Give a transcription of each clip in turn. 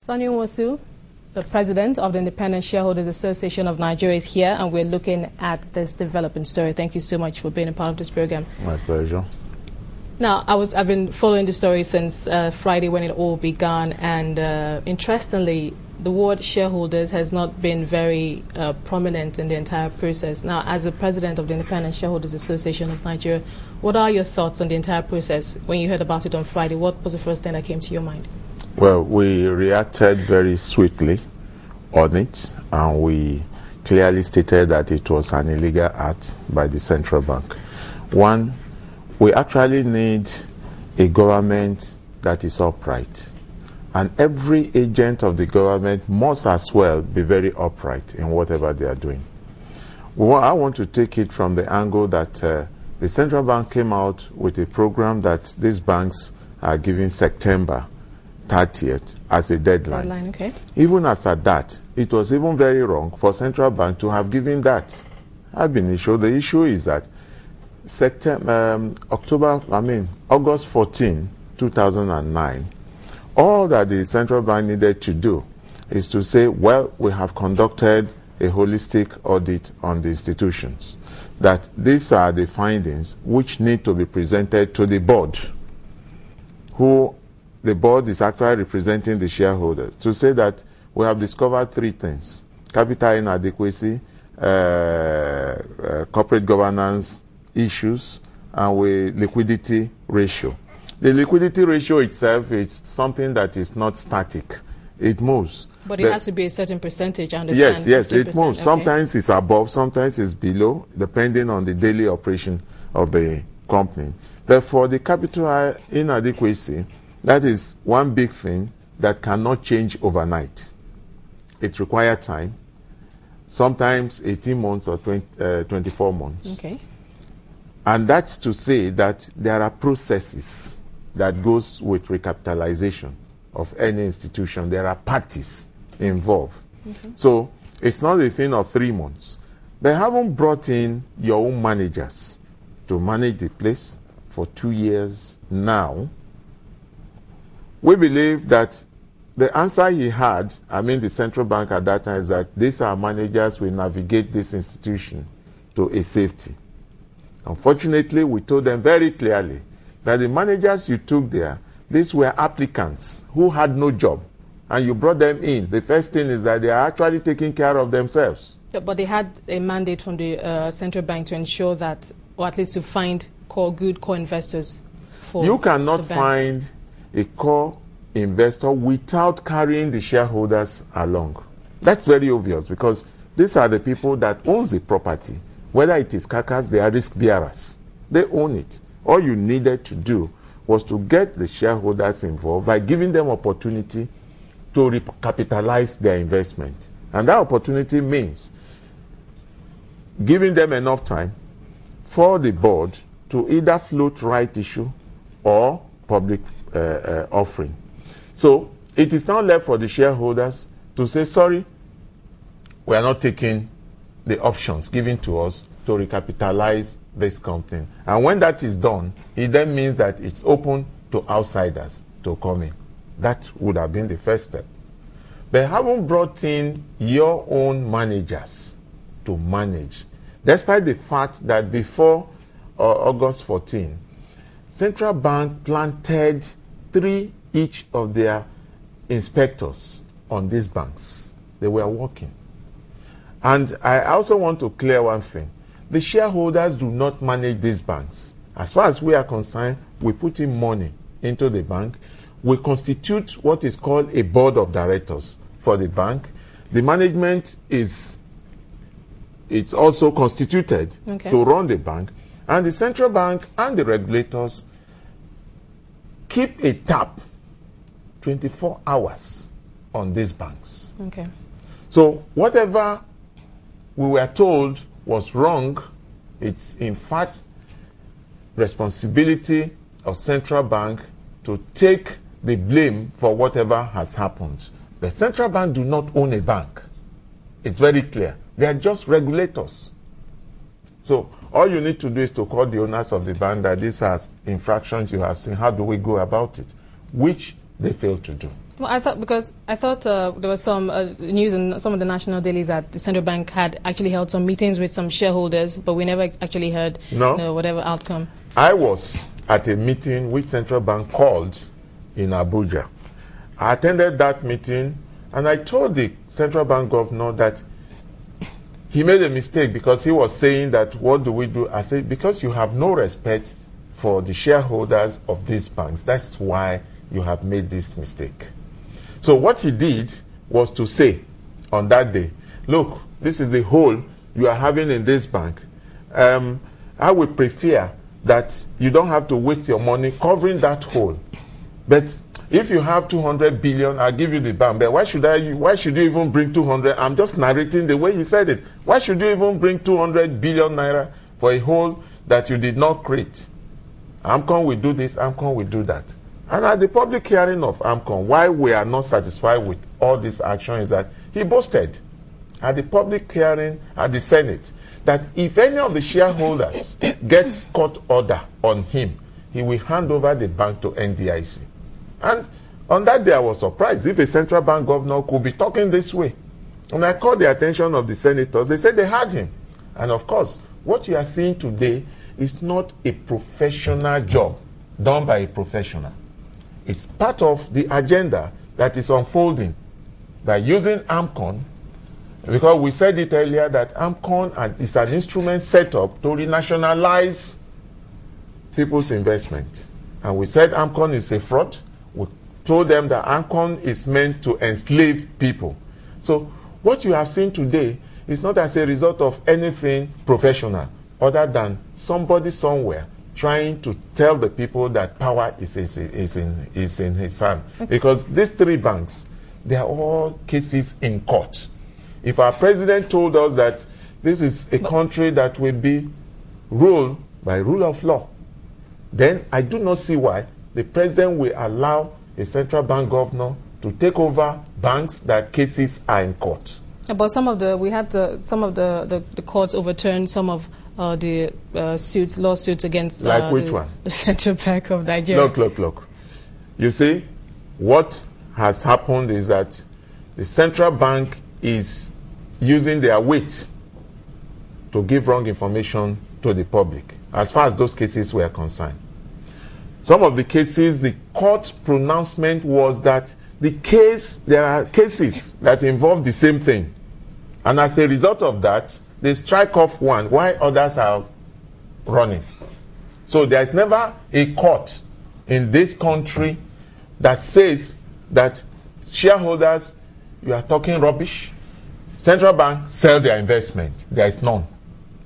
Sani Wasu, the president of the Independent Shareholders Association of Nigeria, is here, and we're looking at this development story. Thank you so much for being a part of this program. My pleasure. Now, I've been following the story since Friday when it all began, and interestingly, the word shareholders has not been very prominent in the entire process. Now, as the president of the Independent Shareholders Association of Nigeria, what are your thoughts on the entire process? When you heard about it on Friday, what was the first thing that came to your mind? Well, we reacted very swiftly on it, and we clearly stated that it was an illegal act by the central bank. One, we actually need a government that is upright. And every agent of the government must as well be very upright in whatever they are doing. Well, I want to take it from the angle that the central bank came out with a program that these banks are giving September 30th as a deadline. Okay. Even as at that, it was even very wrong for central bank to have given that. The issue is that August 14, 2009, all that the central bank needed to do is to say, well, we have conducted a holistic audit on the institutions, that these are the findings which need to be presented to the board, who the board is actually representing the shareholders, to say that we have discovered three things: capital inadequacy, corporate governance issues, and liquidity ratio. The liquidity ratio itself is something that is not static. It moves. But it has to be a certain percentage, I understand. Yes, it moves. Okay. Sometimes it's above, sometimes it's below, depending on the daily operation of the company. But for the capital inadequacy, that is one big thing that cannot change overnight. It requires time, sometimes 18 months or 24 months. Okay. And that's to say that there are processes that goes with recapitalization of any institution. There are parties involved. Okay. So it's not a thing of 3 months. They haven't brought in your own managers to manage the place for 2 years now. We believe that the answer he had, the central bank at that time, is that these are managers will navigate this institution to a safety. Unfortunately, we told them very clearly that the managers you took there, these were applicants who had no job, and you brought them in. The first thing is that they are actually taking care of themselves. Yeah, but they had a mandate from the central bank to ensure that, or at least to find good core investors for you cannot find a core investor without carrying the shareholders along. That's very obvious, because these are the people that owns the property. Whether it is carcass, they are risk bearers. They own it. All you needed to do was to get the shareholders involved by giving them opportunity to recapitalize their investment. And that opportunity means giving them enough time for the board to either float right issue or public offering. So it is now left for the shareholders to say, sorry, we are not taking the options given to us to recapitalize this company. And when that is done, it then means that it's open to outsiders to come in. That would have been the first step. But haven't brought in your own managers to manage, despite the fact that before August 14, Central Bank planted 3 each of their inspectors on these banks. They were working. And I also want to clear one thing. The shareholders do not manage these banks. As far as we are concerned, we put in money into the bank. We constitute what is called a board of directors for the bank. The management it's also constituted to run the bank. And the central bank and the regulators keep a tap 24 hours on these banks. Okay. So whatever we were told was wrong, it's in fact responsibility of central bank to take the blame for whatever has happened. The central bank do not own a bank. It's very clear. They are just regulators. So all you need to do is to call the owners of the bank that this has infractions you have seen. How do we go about it? Which they failed to do. Well, I thought there was some news in some of the national dailies that the central bank had actually held some meetings with some shareholders, but we never actually heard whatever outcome. I was at a meeting which central bank called in Abuja. I attended that meeting and I told the central bank governor that he made a mistake because he was saying that what do we do? I said, because you have no respect for the shareholders of these banks. That's why you have made this mistake. So what he did was to say on that day, look, this is the hole you are having in this bank. I would prefer that you don't have to waste your money covering that hole. But if you have 200 billion, I'll give you the bank. But why should you even bring 200? I'm just narrating the way he said it. Why should you even bring 200 billion naira for a hole that you did not create? AMCON will do this, AMCON will do that. And at the public hearing of AMCON, why we are not satisfied with all this action is that he boasted at the public hearing at the Senate that if any of the shareholders gets court order on him, he will hand over the bank to NDIC. And on that day, I was surprised if a central bank governor could be talking this way. And I called the attention of the senators. They said they had him. And of course, what you are seeing today is not a professional job done by a professional. It's part of the agenda that is unfolding by using AMCON, because we said it earlier that AMCON is an instrument set up to renationalize people's investment. And we said AMCON is a fraud. We told them that AMCON is meant to enslave people. So what you have seen today is not as a result of anything professional other than somebody somewhere trying to tell the people that power is in his hand. Because these three banks, they are all cases in court. If our president told us that this is a country that will be ruled by rule of law, then I do not see why the president will allow a central bank governor to take over banks that cases are in court. But some of the courts overturned some of the lawsuits against like which one? The Central Bank of Nigeria. Look. You see, what has happened is that the central bank is using their weight to give wrong information to the public as far as those cases were concerned. Some of the cases, the court pronouncement was that there are cases that involve the same thing. And as a result of that, they strike off one while others are running. So there is never a court in this country that says that shareholders, you are talking rubbish. Central bank, sell their investment. There is none.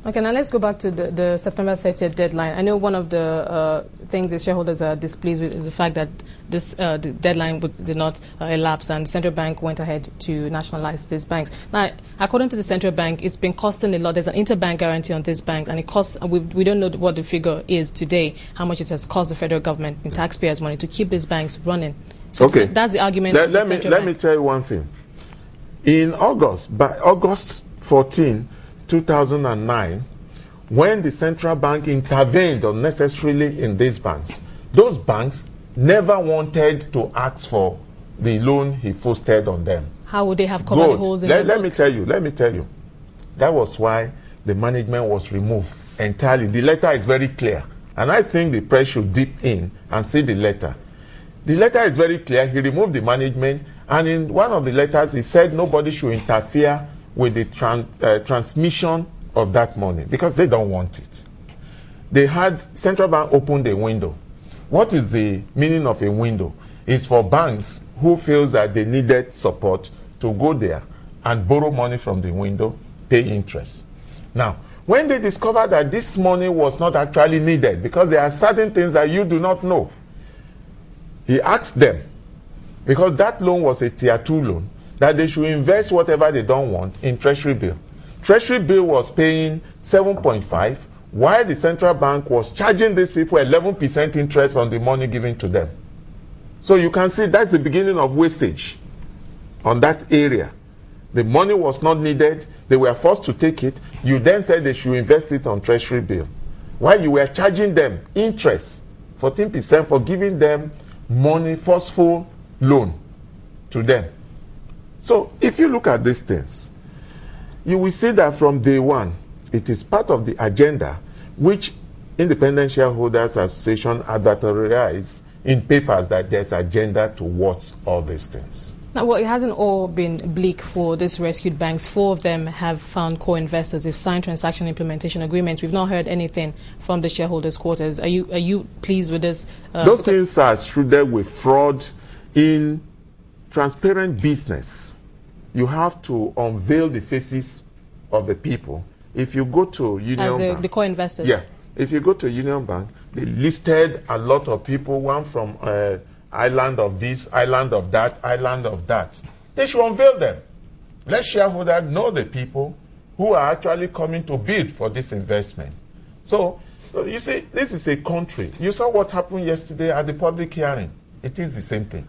Okay, now let's go back to the September 30th deadline. I know one of the things the shareholders are displeased with is the fact that this the deadline did not elapse, and the central bank went ahead to nationalize these banks. Now, according to the central bank, it's been costing a lot. There's an interbank guarantee on these banks, and it costs. We don't know what the figure is today, how much it has cost the federal government in taxpayers' money to keep these banks running. So okay, that's the argument. Let me tell you one thing. In by August 14, 2009, when the central bank intervened unnecessarily in these banks, those banks never wanted to ask for the loan he foisted on them. How would they have covered the holes in the books? Let me tell you. That was why the management was removed entirely. The letter is very clear, and I think the press should dip in and see the letter. The letter is very clear. He removed the management, and in one of the letters, he said nobody should interfere with the transmission of that money because they don't want it. They had central bank open the window. What is the meaning of a window? It's for banks who feels that they needed support to go there and borrow money from the window, pay interest. Now, when they discovered that this money was not actually needed because there are certain things that you do not know, he asked them, because that loan was a tier 2 loan, that they should invest whatever they don't want in treasury bill. Treasury bill was paying 7.5, while the central bank was charging these people 11% interest on the money given to them. So you can see that's the beginning of wastage on that area. The money was not needed. They were forced to take it. You then said they should invest it on treasury bill, while you were charging them interest, 14% for giving them money, forceful loan. to them. So if you look at these things, you will see that from day one, it is part of the agenda which Independent Shareholders Association advertise in papers that there's agenda towards all these things. Now, well, it hasn't all been bleak for these rescued banks. 4 of them have found co-investors. They've signed transaction implementation agreements. We've not heard anything from the shareholders' quarters. Are you pleased with this? Those things are shrouded with fraud. In transparent business, you have to unveil the faces of the people. If you go to Union Bank, the co-investors. Yeah. If you go to Union Bank, they listed a lot of people, one from island of this, island of that, island of that. They should unveil them. Let shareholders know the people who are actually coming to bid for this investment. So you see, this is a country. You saw what happened yesterday at the public hearing. It is the same thing.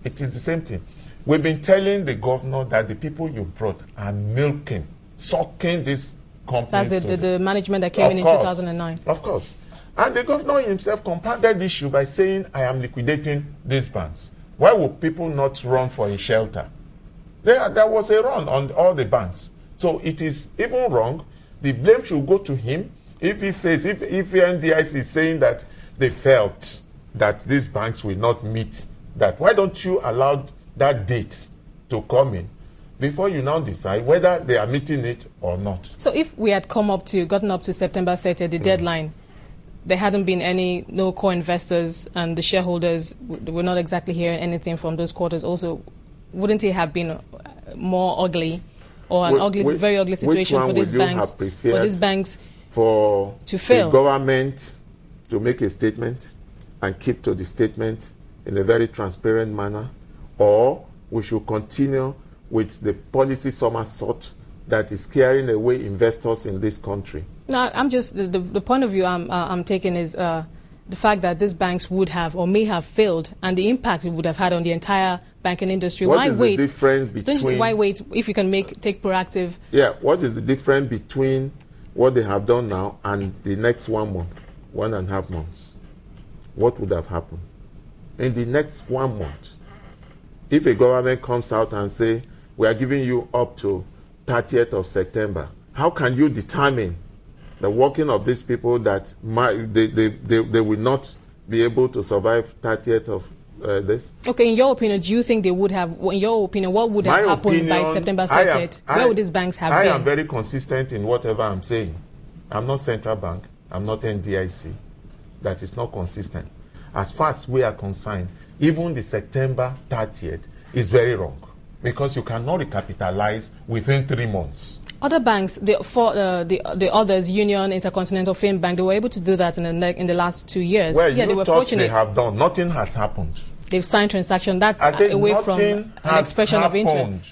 It is the same thing. We've been telling the governor that the people you brought are milking, sucking this companies. That's the management that came in 2009. Of course. And the governor himself compounded the issue by saying, I am liquidating these banks. Why would people not run for a shelter? There was a run on all the banks. So it is even wrong. The blame should go to him. If he says, if NDIC is saying that they felt that these banks will not meet that, why don't you allow that date to come in before you now decide whether they are meeting it or not? So if we had gotten up to September 30th, the deadline, there hadn't been no co-investors, and the shareholders were not exactly hearing anything from those quarters also, wouldn't it have been more ugly, or an very ugly situation for these banks, to fail? The government to make a statement and keep to the statement in a very transparent manner, or we should continue with the policy somersault that is scaring away investors in this country? No, I'm just the point of view I'm taking is the fact that these banks would have or may have failed, and the impact it would have had on the entire banking industry. What is the difference between? Why wait if you can take proactive? Yeah, what is the difference between what they have done now and the next 1 month, 1.5 months? What would have happened in the next 1 month if a government comes out and say, we are giving you up to 30th of September? How can you determine the working of these people that they will not be able to survive 30th of this? Okay, in your opinion, do you think they would have, in your opinion, what would have happened by September 30th? Where would these banks have been? I am very consistent in whatever I'm saying. I'm not Central Bank. I'm not NDIC. That is not consistent. As far as we are concerned, even the September 30th is very wrong, because you cannot recapitalize within 3 months. Other banks, the others, Union, Intercontinental, Fame Bank, they were able to do that in the last 2 years. Well, yeah, they were thought fortunate. They have done. Nothing has happened. They've signed transaction. That's away from an expression of interest.